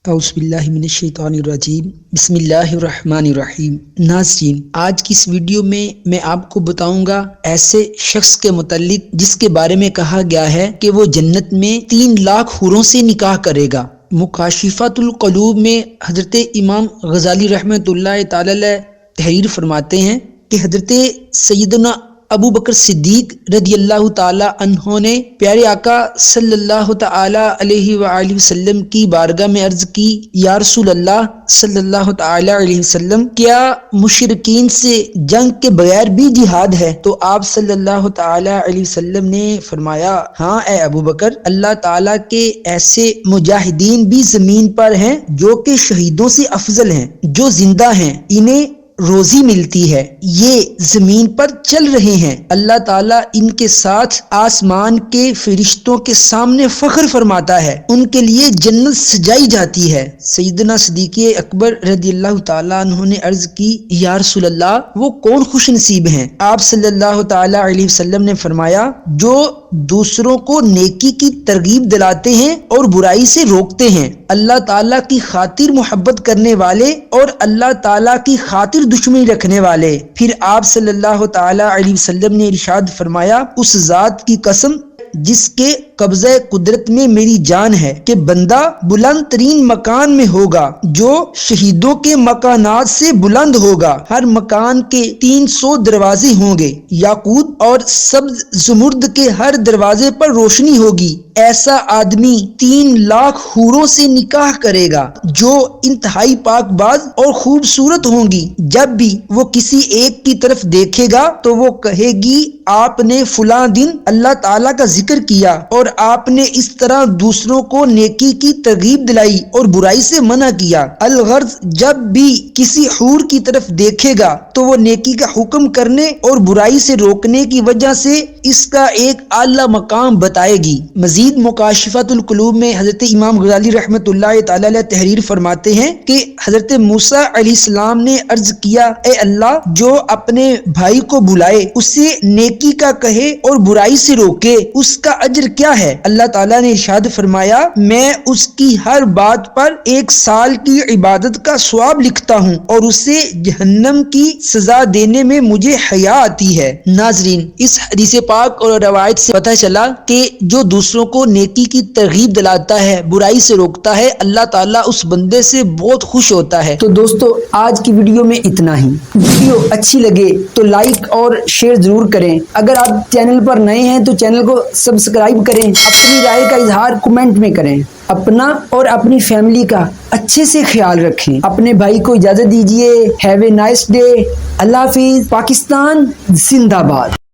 اعوذ باللہ من الشیطان الرجیم بسم اللہ الرحمن الرحیم۔ ناظرین، آج کی اس ویڈیو میں آپ کو بتاؤں گا ایسے شخص کے متعلق جس کے بارے میں کہا گیا ہے کہ وہ جنت میں 3 لاکھ حوروں سے نکاح کرے گا۔ مکاشفۃ القلوب میں حضرت امام غزالی رحمۃ اللہ تعالی علیہ تحریر فرماتے ہیں کہ حضرت سیدنا ابو بکر صدیق رضی اللہ تعالی عنہ نے پیارے آقا صلی اللہ تعالی علیہ وآلہ وسلم کی بارگاہ میں عرض کی، یا رسول اللہ صلی اللہ تعالی علیہ وسلم، کیا مشرکین سے جنگ کے بغیر بھی جہاد ہے؟ تو آپ صلی اللہ تعالی علیہ وسلم نے فرمایا، ہاں اے ابو بکر، اللہ تعالی کے ایسے مجاہدین بھی زمین پر ہیں جو کہ شہیدوں سے افضل ہیں، جو زندہ ہیں، انہیں روزی ملتی ہے، یہ زمین پر چل رہے ہیں، اللہ تعالیٰ ان کے ساتھ آسمان کے فرشتوں کے سامنے فخر فرماتا ہے، ان کے لیے جنت سجائی جاتی ہے۔ سیدنا صدیق اکبر رضی اللہ تعالیٰ عنہ نے عرض کی، یا رسول اللہ، وہ کون خوش نصیب ہیں؟ آپ صلی اللہ تعالیٰ علیہ وسلم نے فرمایا، جو دوسروں کو نیکی کی ترغیب دلاتے ہیں اور برائی سے روکتے ہیں، اللہ تعالیٰ کی خاطر محبت کرنے والے اور اللہ تعالیٰ کی خاطر دشمنی رکھنے والے۔ پھر آپ صلی اللہ تعالی علیہ وسلم نے ارشاد فرمایا، اس ذات کی قسم جس کے قبضہ قدرت میں میری جان ہے کہ بندہ بلند ترین مکان میں ہوگا جو شہیدوں کے مکانات سے بلند ہوگا، ہر مکان کے 300 دروازے ہوں گے، یاقوت اور سبز زمرد کے ہر دروازے پر روشنی ہوگی، ایسا آدمی 3 لاکھ حوروں سے نکاح کرے گا جو انتہائی پاک باز اور خوبصورت ہوں گی، جب بھی وہ کسی ایک کی طرف دیکھے گا تو وہ کہے گی، آپ نے فلاں دن اللہ تعالیٰ کا ذکر کیا اور آپ نے اس طرح دوسروں کو نیکی کی ترغیب دلائی اور برائی سے منع کیا۔ الغرض جب بھی کسی حور کی طرف دیکھے گا تو وہ نیکی کا حکم کرنے اور برائی سے روکنے کی وجہ سے اس کا ایک اعلیٰ مقام بتائے گی۔ مزید مکاشفۃ القلوب میں حضرت امام غزالی رحمۃ اللہ تعالی علیہ تحریر فرماتے ہیں کہ حضرت موسیٰ علیہ السلام نے عرض کیا، اے اللہ، جو اپنے بھائی کو بلائے، اسے نیکی کا کہے اور برائی سے روکے، اس کا اجر کیا ہے؟ اللہ تعالیٰ نے ارشاد فرمایا، میں اس کی ہر بات پر 1 سال کی عبادت کا ثواب لکھتا ہوں اور اسے جہنم کی سزا دینے میں مجھے حیا آتی ہے۔ ناظرین، اس حدیث پاک اور روایت سے پتہ چلا کہ جو دوسروں کو نیکی کی ترغیب دلاتا ہے، برائی سے روکتا ہے، اللہ تعالیٰ اس بندے سے بہت خوش ہوتا ہے۔ تو دوستو، آج کی ویڈیو میں اتنا ہی۔ ویڈیو اچھی لگے تو لائک اور شیئر ضرور کریں۔ اگر آپ چینل پر نئے ہیں تو چینل کو سبسکرائب کریں، اپنی رائے کا اظہار کمنٹ میں کریں، اپنا اور اپنی فیملی کا اچھے سے خیال رکھیں۔ اپنے بھائی کو اجازت دیجیے۔ Have a nice day. اللہ حافظ۔ پاکستان زندہ باد۔